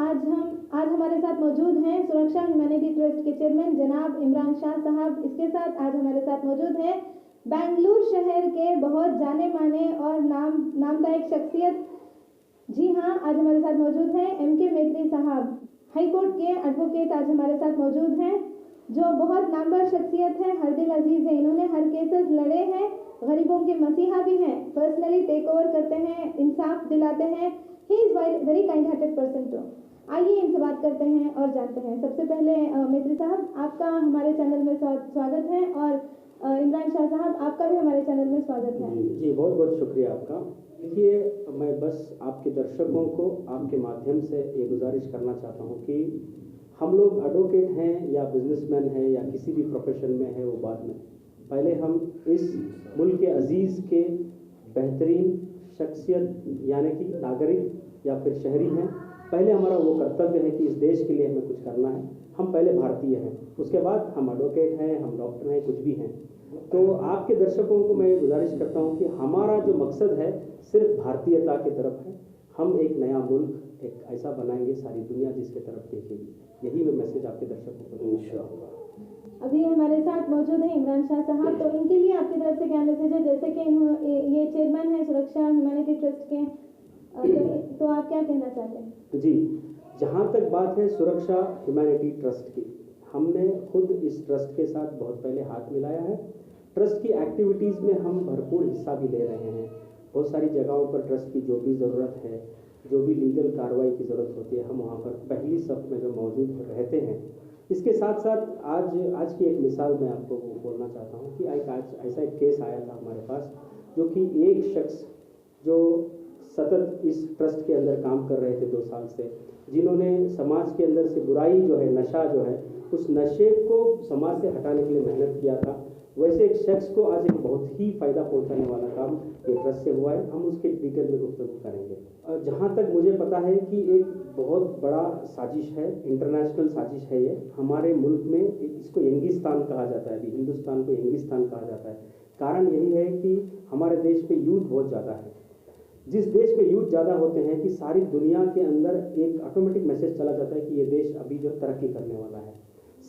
आज हमारे साथ मौजूद हैं सुरक्षा ह्यूमैनिटी ट्रस्ट के चेयरमैन जनाब इमरान शाह साहब। इसके साथ आज हमारे साथ मौजूद हैं बेंगलुरु शहर के बहुत जाने माने और नामदायक शख्सियत। जी हाँ, आज हमारे साथ मौजूद हैं MK मेत्री साहब, हाई कोर्ट के एडवोकेट आज हमारे साथ मौजूद हैं, जो बहुत नामवर शख्सियत है, हर दिल अजीज है। इन्होंने हर केसेस लड़े हैं, गरीबों के मसीहा भी हैं, पर्सनली टेक ओवर करते हैं, इंसाफ दिलाते हैं। He is very kind hearted person too. आइए इनसे बात करते हैं और जानते हैं। सबसे पहले मेत्री साहब, आपका हमारे चैनल में स्वागत है, और इमरान शाह साहब, आपका भी हमारे चैनल में स्वागत है। जी बहुत बहुत शुक्रिया आपका। देखिए, मैं बस आपके दर्शकों को आपके माध्यम से ये गुजारिश करना चाहता हूँ कि हम लोग एडवोकेट हैं या बिजनेसमैन हैं या किसी भी प्रोफेशन में है, वो बाद में, पहले हम इस मुल्क के अजीज़ के बेहतरीन शख्सियत यानी कि नागरिक या फिर शहरी हैं। पहले हमारा वो कर्तव्य है कि इस देश के लिए हमें कुछ करना है। हम पहले भारतीय हैं, उसके बाद हम एडवोकेट हैं, हम डॉक्टर हैं, कुछ भी हैं। तो आपके दर्शकों को मैं गुजारिश करता हूं कि हमारा जो मकसद है सिर्फ भारतीयता की तरफ है। हम एक नया मुल्क एक ऐसा बनाएंगे सारी दुनिया जिसके तरफ देखेगी। यही मैं मैसेज आपके दर्शकों को दूंगा इंशाअल्लाह। अभी हमारे साथ मौजूद हैं इमरान शाह साहब, तो इनके लिए आपकी तरफ से क्या मैसेज है? जैसे कि ये चेयरमैन है सुरक्षा ह्यूमैनिटी ट्रस्ट के, तो आप क्या कहना चाहते हैं? जी, जहाँ तक बात है सुरक्षा ह्यूमैनिटी ट्रस्ट की, हमने खुद इस ट्रस्ट के साथ बहुत पहले हाथ मिलाया है। ट्रस्ट की एक्टिविटीज़ में हम भरपूर हिस्सा भी ले रहे हैं। बहुत सारी जगहों पर ट्रस्ट की जो भी ज़रूरत है, जो भी लीगल कार्रवाई की ज़रूरत होती है, हम वहाँ पर पहली सफ में जो मौजूद रहते हैं। इसके साथ साथ आज की एक मिसाल मैं आपको बोलना चाहता हूँ कि आज ऐसा एक केस आया था हमारे पास, जो कि एक शख्स जो सतत इस ट्रस्ट के अंदर काम कर रहे थे 2 साल से, जिन्होंने समाज के अंदर से बुराई जो है, नशा जो है, उस नशे को समाज से हटाने के लिए मेहनत किया था। वैसे एक शख्स को आज एक बहुत ही फ़ायदा पहुंचाने वाला काम ये ट्रस्ट से हुआ है। हम उसके डिटेल में गुफ्तगू करेंगे। जहाँ तक मुझे पता है कि एक बहुत बड़ा साजिश है, इंटरनेशनल साजिश है ये। हमारे मुल्क में इसको यंगिस्तान कहा जाता है, अभी हिंदुस्तान को यंगिस्तान कहा जाता है। कारण यही है कि हमारे देश में यूथ बहुत ज़्यादा है। जिस देश में यूथ ज़्यादा होते हैं कि सारी दुनिया के अंदर एक ऑटोमेटिक मैसेज चला जाता है कि ये देश अभी जो तरक्की करने वाला है।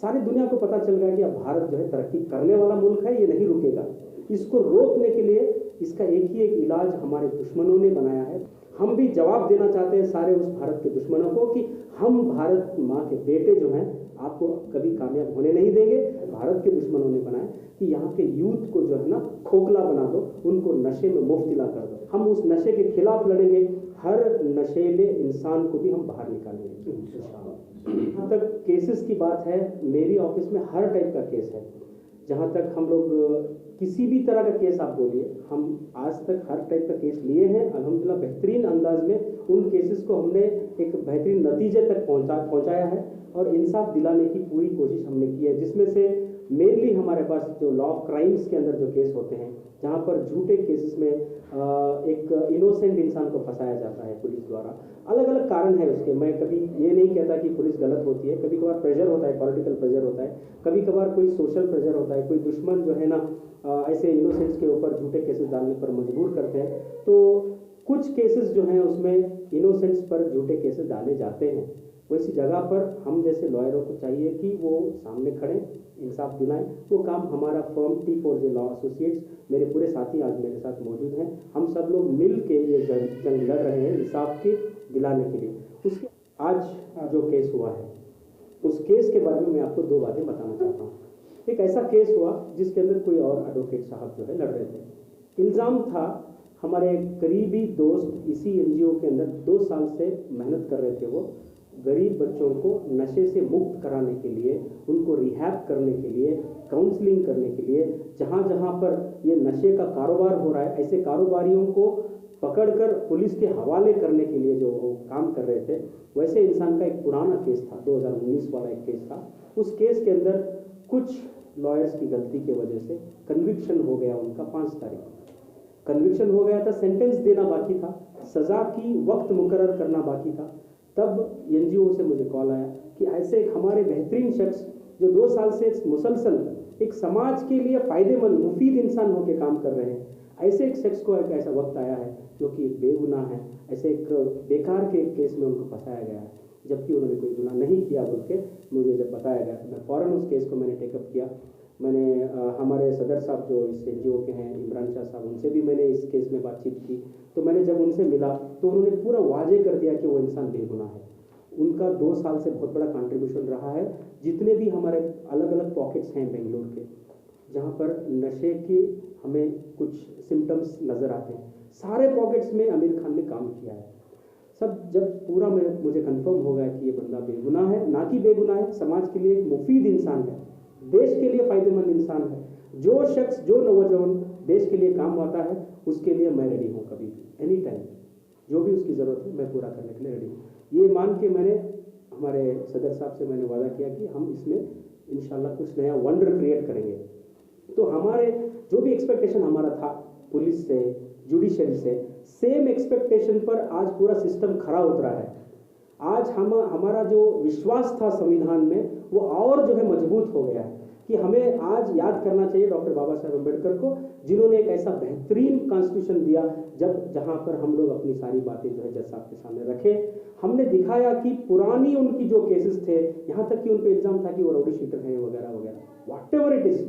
सारी दुनिया को पता चल गया कि अब भारत जो है तरक्की करने वाला मुल्क है, ये नहीं रुकेगा। इसको रोकने के लिए इसका एक ही एक इलाज हमारे दुश्मनों ने बनाया है। हम भी जवाब देना चाहते हैं सारे उस भारत के दुश्मनों को कि हम भारत माँ के बेटे जो हैं आपको कभी कामयाब होने नहीं देंगे। भारत के दुश्मनों ने बनाया कि यहाँ के यूथ को जो है ना खोखला बना दो, उनको नशे में मुब्तला कर दो। हम उस नशे के खिलाफ लड़ेंगे, हर नशेले इंसान को भी हम बाहर निकालेंगे इंशाअल्लाह। जहाँ तक केसेस की बात है, मेरी ऑफिस में हर टाइप का केस है। जहाँ तक हम लोग किसी भी तरह का केस आप बोलिए, हम आज तक हर टाइप का केस लिए हैं। अल्हम्दुलिल्लाह बेहतरीन अंदाज में उन केसेस को हमने एक बेहतरीन नतीजे तक पहुँचाया है और इंसाफ दिलाने की पूरी कोशिश हमने की है। जिसमें से मेनली हमारे पास जो लॉ ऑफ क्राइम्स के अंदर जो केस होते हैं, जहाँ पर झूठे केसेस में एक इनोसेंट इंसान को फंसाया जाता है पुलिस द्वारा। अलग अलग कारण है उसके। मैं कभी ये नहीं कहता कि पुलिस गलत होती है। कभी कभार प्रेशर होता है, पॉलिटिकल प्रेशर होता है, कभी कभार कोई सोशल प्रेशर होता है, कोई दुश्मन जो है ना ऐसे इनोसेंट्स के ऊपर झूठे केसेस डालने पर मजबूर करते हैं। तो कुछ केसेस जो हैं उसमें इनोसेंट्स पर झूठे केसेस डाले जाते हैं। वैसी जगह पर हम जैसे लॉयरों को चाहिए कि वो सामने खड़े, इंसाफ दिलाएं। वो काम हमारा फर्म T4J लॉ एसोसिएट्स, मेरे पूरे साथी आज मेरे साथ मौजूद हैं। हम सब लोग मिल के ये जंग लड़ रहे हैं इंसाफ के दिलाने के लिए। उसके आज जो केस हुआ है, उस केस के बारे में मैं आपको 2 बातें बताना चाहता हूँ। एक ऐसा केस हुआ जिसके अंदर कोई और एडवोकेट साहब जो है लड़ रहे थे। इल्ज़ाम था हमारे करीबी दोस्त इसी NGO के अंदर 2 साल से मेहनत कर रहे थे। वो गरीब बच्चों को नशे से मुक्त कराने के लिए, उनको रिहैब करने के लिए, काउंसलिंग करने के लिए, जहाँ जहाँ पर ये नशे का कारोबार हो रहा है, ऐसे कारोबारियों को पकड़कर पुलिस के हवाले करने के लिए जो काम कर रहे थे। वैसे इंसान का एक पुराना केस था, 2019 वाला एक केस था। उस केस के अंदर कुछ लॉयर्स की गलती की वजह से कन्विक्शन हो गया उनका। 5 तारीख कन्विक्शन हो गया था, सेंटेंस देना बाकी था, सज़ा की वक्त मुकर्रर करना बाकी था। तब NGO से मुझे कॉल आया कि ऐसे एक हमारे बेहतरीन शख्स जो 2 साल से मुसलसल एक समाज के लिए फ़ायदेमंद मुफीद इंसान होकर काम कर रहे हैं, ऐसे एक शख्स को एक ऐसा वक्त आया है जो कि बेगुनाह है, ऐसे एक बेकार के केस में उनको फंसाया गया है। जबकि उन्होंने कोई गुनाह नहीं किया बोल के मुझे जब बताया गया तो मैं फ़ौरन उस केस को मैंने टेकअप किया। मैंने हमारे सदर साहब जो इस NGO के हैं इमरान शाह साहब, उनसे भी मैंने इस केस में बातचीत की। तो मैंने जब उनसे मिला तो उन्होंने पूरा वाजे कर दिया कि वो इंसान बेगुनाह है। उनका 2 साल से बहुत बड़ा कंट्रीब्यूशन रहा है। जितने भी हमारे अलग अलग पॉकेट्स हैं बेंगलोर के जहाँ पर नशे के हमें कुछ सिम्टम्स नज़र आते हैं, सारे पॉकेट्स में आमिर खान ने काम किया है। सब जब पूरा मुझे कंफर्म हो गया कि ये बंदा बेगुनाह है, ना कि बेगुनाह है, समाज के लिए एक मुफीद इंसान है, देश के लिए फ़ायदेमंद इंसान है। जो शख्स जो नौजवान देश के लिए काम आता है उसके लिए मैं रेडी हूँ, कभी भी एनी टाइम जो भी उसकी ज़रूरत है मैं पूरा करने के लिए रेडी हूँ। ये मान के मैंने हमारे सदर साहब से मैंने वादा किया कि हम इसमें इंशाल्लाह कुछ नया वंडर क्रिएट करेंगे। तो हमारे जो भी एक्सपेक्टेशन हमारा था पुलिस से, जुडिशरी से, सेम एक्सपेक्टेशन पर आज पूरा सिस्टम खरा उतरा है। आज हमारा जो विश्वास था संविधान में वो और जो है मजबूत हो गया है कि हमें आज याद करना चाहिए डॉक्टर बाबा साहेब अम्बेडकर को, जिन्होंने एक ऐसा बेहतरीन कॉन्स्टिट्यूशन दिया जहां पर हम लोग अपनी सारी बातें जो है जज साहब के सामने रखे। हमने दिखाया कि पुरानी उनकी जो केसेस थे, यहाँ तक कि उन पर इल्ज़ाम था कि वो राउडी शीटर है वगैरह वगैरह, व्हाट एवर इट इज,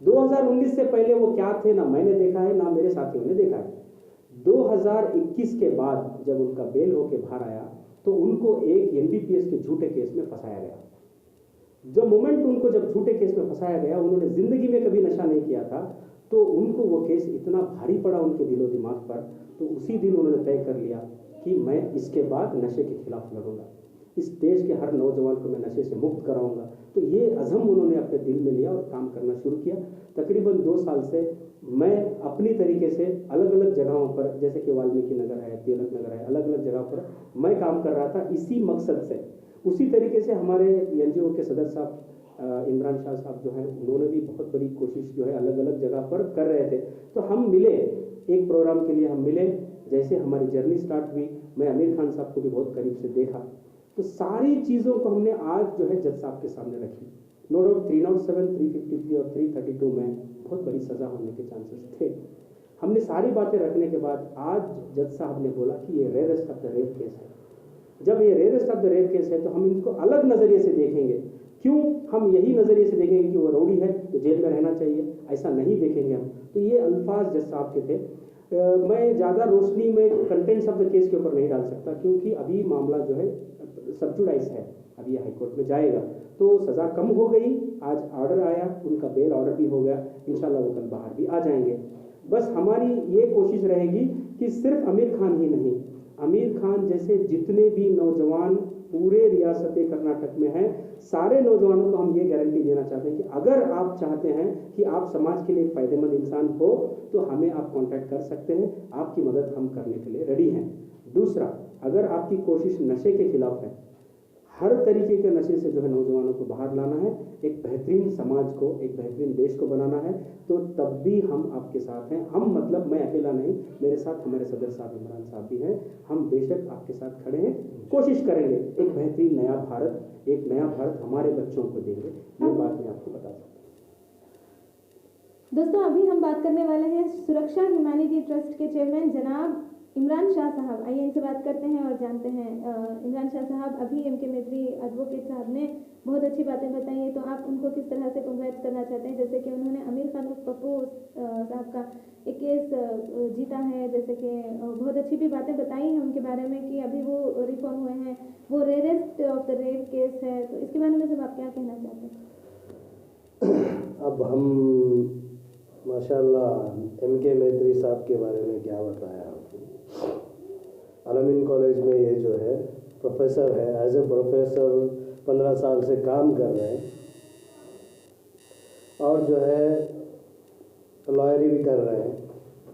2019 से पहले वो क्या थे ना मैंने देखा है ना मेरे साथियों ने देखा है। 2021 के बाद जब उनका बेल होके बाहर आया तो उनको एक NDPS के झूठे केस में फंसाया गया। जो मोमेंट उनको जब झूठे केस में फंसाया गया, उन्होंने जिंदगी में कभी नशा नहीं किया था, तो उनको वो केस इतना भारी पड़ा उनके दिलो दिमाग पर, तो उसी दिन उन्होंने तय कर लिया कि मैं इसके बाद नशे के खिलाफ लड़ूंगा, इस देश के हर नौजवान को मैं नशे से मुक्त कराऊंगा। तो ये अज़म उन्होंने अपने दिल में लिया और काम करना शुरू किया। तकरीबन 2 साल से मैं अपनी तरीके से अलग अलग जगहों पर, जैसे कि वाल्मीकि नगर है, तिलक नगर है, अलग अलग जगह पर मैं काम कर रहा था इसी मकसद से। उसी तरीके से हमारे NGO के सदर साहब इमरान शाह साहब जो हैं, उन्होंने भी बहुत बड़ी कोशिश जो है अलग अलग जगह पर कर रहे थे। तो हम मिले, एक प्रोग्राम के लिए हम मिले, जैसे हमारी जर्नी स्टार्ट हुई, मैं आमिर खान साहब को भी बहुत करीब से देखा। तो सारी चीज़ों को हमने आज जो है जज साहब के सामने रखी। नो डाउट 307, 353 और 332 में बहुत बड़ी सज़ा होने के चांसेस थे। हमने सारी बातें रखने के बाद आज जज साहब ने बोला कि ये rarest of the rare case है। जब ये rarest of the rare case है तो हम इनको अलग नज़रिए से देखेंगे। क्यों हम यही नज़रिए से देखेंगे कि वो रौडी है तो जेल में रहना चाहिए, ऐसा नहीं देखेंगे हम। तो ये अल्फाज जज साहब के थे। मैं ज़्यादा रोशनी में कंटेंट्स ऑफ द केस के ऊपर नहीं डाल सकता, क्योंकि अभी मामला जो है सबजुडाइज है, अभी हाई कोर्ट में जाएगा। तो सज़ा कम हो गई, आज ऑर्डर आया, उनका बेल ऑर्डर भी हो गया, इंशाल्लाह वो कल बाहर भी आ जाएंगे। बस हमारी ये कोशिश रहेगी कि सिर्फ आमिर खान ही नहीं, आमिर खान जैसे जितने भी नौजवान पूरे रियासत कर्नाटक में हैं, सारे नौजवानों को हम ये गारंटी देना चाहते हैं कि अगर आप चाहते हैं कि आप समाज के लिए एक फ़ायदेमंद इंसान हो तो हमें आप कांटेक्ट कर सकते हैं, आपकी मदद हम करने के लिए रेडी हैं। दूसरा, अगर आपकी कोशिश नशे के खिलाफ है, हर तरीके के नशे से जो है नौजवानों को बाहर लाना है, एक बेहतरीन समाज को, एक बेहतरीन देश को बनाना है, तो तब भी हम आपके साथ हैं। हम मतलब मैं अकेला नहीं, मेरे साथ हमारे सदर साहब इमरान साहब भी हैं। हम बेशक आपके साथ खड़े हैं, कोशिश करेंगे एक बेहतरीन नया भारत, एक नया भारत हमारे बच्चों को देंगे, ये बात मैं आपको बता सकता हूँ। दोस्तों, अभी हम बात करने वाले हैं सुरक्षा ह्यूमैनिटी ट्रस्ट के चेयरमैन जनाब इमरान शाह साहब। आइए इनसे बात करते हैं और जानते हैं। इमरान शाह साहब, अभी MK मेत्री एडवोकेट साहब ने बहुत अच्छी बातें बताई हैं, तो आप उनको किस तरह से कंग्रेट्स करना चाहते हैं? जैसे कि उन्होंने आमिर खान पप्पू साहब का एक केस जीता है, जैसे कि बहुत अच्छी भी बातें बताई हैं उनके बारे में कि अभी वो रिफॉर्म हुए हैं, वो rarest of the rare case है, तो इसके बारे में सब आप क्या कहना चाहते हैं? अब हम माशाल्लाह MK मेत्री साहब के बारे में क्या बताया आपको। अल-अमीन कॉलेज में ये जो है प्रोफेसर है, एज ए प्रोफेसर 15 साल से काम कर रहे हैं और जो है लॉयरी भी कर रहे हैं,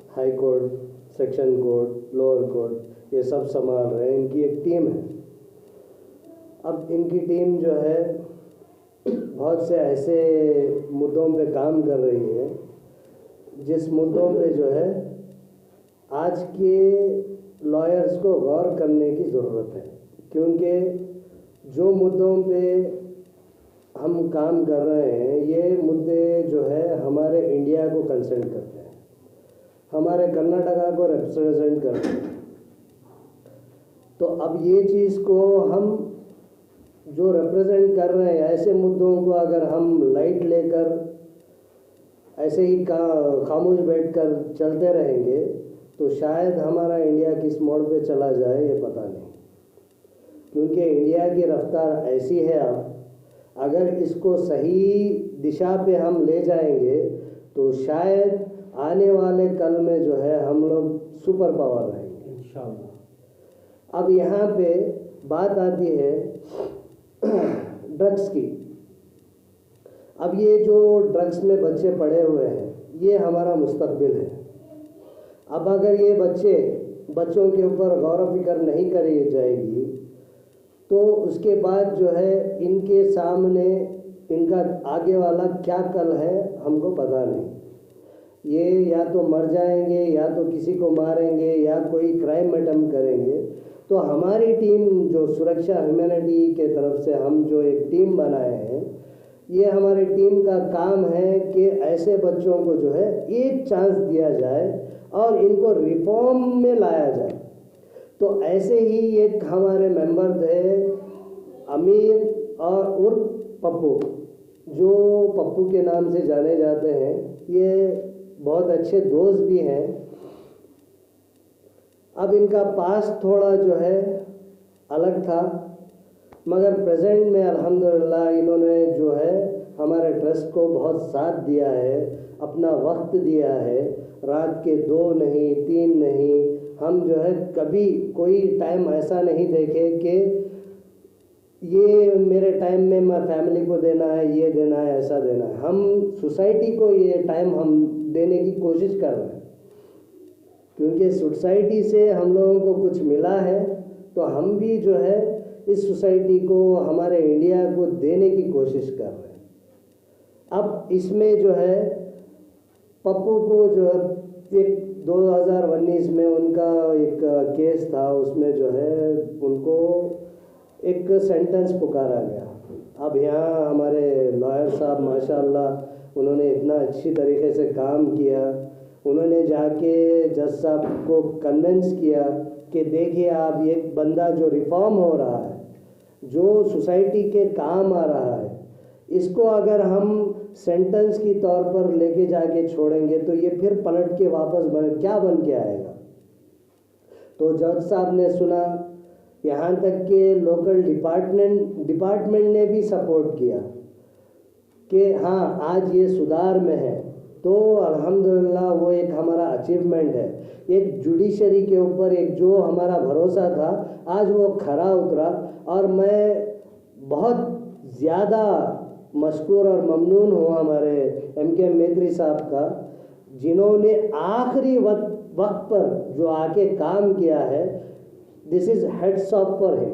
high court, section court, lower court, ये सब संभाल रहे हैं। इनकी एक टीम है। अब इनकी टीम जो है बहुत से ऐसे मुद्दों पे काम कर रही है जिस मुद्दों पे जो है आज के लॉयर्स को गौर करने की ज़रूरत है, क्योंकि जो मुद्दों पे हम काम कर रहे हैं ये मुद्दे जो है हमारे इंडिया को कंसर्न करते हैं, हमारे कर्नाटका को रिप्रेजेंट करते हैं। तो अब ये चीज़ को हम जो रिप्रेजेंट कर रहे हैं, ऐसे मुद्दों को अगर हम लाइट लेकर ऐसे ही खामोश बैठकर चलते रहेंगे तो शायद हमारा इंडिया किस मोड़ पे चला जाए ये पता नहीं, क्योंकि इंडिया की रफ्तार ऐसी है अब, अगर इसको सही दिशा पे हम ले जाएंगे तो शायद आने वाले कल में जो है हम लोग सुपर पावर रहेंगे इंशाअल्लाह। अब यहाँ पे बात आती है ड्रग्स की। अब ये जो ड्रग्स में बच्चे पड़े हुए हैं ये हमारा मुस्तकबिल है। अब अगर ये बच्चों के ऊपर गौर फिक्र नहीं करी जाएगी तो उसके बाद जो है इनके सामने इनका आगे वाला क्या कल है हमको पता नहीं। ये या तो मर जाएंगे या तो किसी को मारेंगे या कोई क्राइम अटेम्प्ट करेंगे। तो हमारी टीम जो सुरक्षा ह्यूमैनिटी के तरफ से हम जो एक टीम बनाए हैं, ये हमारी टीम का काम है कि ऐसे बच्चों को जो है एक चांस दिया जाए और इनको रिफॉर्म में लाया जाए। तो ऐसे ही एक हमारे मेंबर थे अमीर और उर्फ पप्पू, जो पप्पू के नाम से जाने जाते हैं। ये बहुत अच्छे दोस्त भी हैं। अब इनका पास थोड़ा जो है अलग था, मगर प्रेजेंट में अल्हम्दुलिल्लाह इन्होंने जो है हमारे ट्रस्ट को बहुत साथ दिया है, अपना वक्त दिया है। रात के 2 नहीं 3 नहीं, हम जो है कभी कोई टाइम ऐसा नहीं देखे कि ये मेरे टाइम में मैं फैमिली को देना है, ये देना है, ऐसा देना है। हम सोसाइटी को ये टाइम हम देने की कोशिश कर रहे हैं, क्योंकि सोसाइटी से हम लोगों को कुछ मिला है तो हम भी जो है इस सोसाइटी को, हमारे इंडिया को देने की कोशिश कर रहे हैं। अब इसमें जो है पप्पू को जो है एक 2019 में उनका एक केस था, उसमें जो है उनको एक सेंटेंस पुकारा गया। अब यहाँ हमारे लॉयर साहब माशाल्लाह उन्होंने इतना अच्छी तरीके से काम किया। उन्होंने जाके जज साहब को कन्विंस किया कि देखिए आप, ये बंदा जो रिफॉर्म हो रहा है, जो सोसाइटी के काम आ रहा है, इसको अगर हम सेंटेंस की तौर पर लेके जाके छोड़ेंगे तो ये फिर पलट के वापस क्या बन के आएगा। तो जज साहब ने सुना, यहाँ तक के लोकल डिपार्टमेंट ने भी सपोर्ट किया कि हाँ आज ये सुधार में है। तो अल्हम्दुलिल्लाह वो एक हमारा अचीवमेंट है। एक जुडिशरी के ऊपर एक जो हमारा भरोसा था, आज वो खरा उतरा। और मैं बहुत ज़्यादा मशकूर और ममनून हूँ हमारे MK मेत्री साहब का, जिन्होंने आखिरी वक्त पर जो आके काम किया है। This is heads of for him.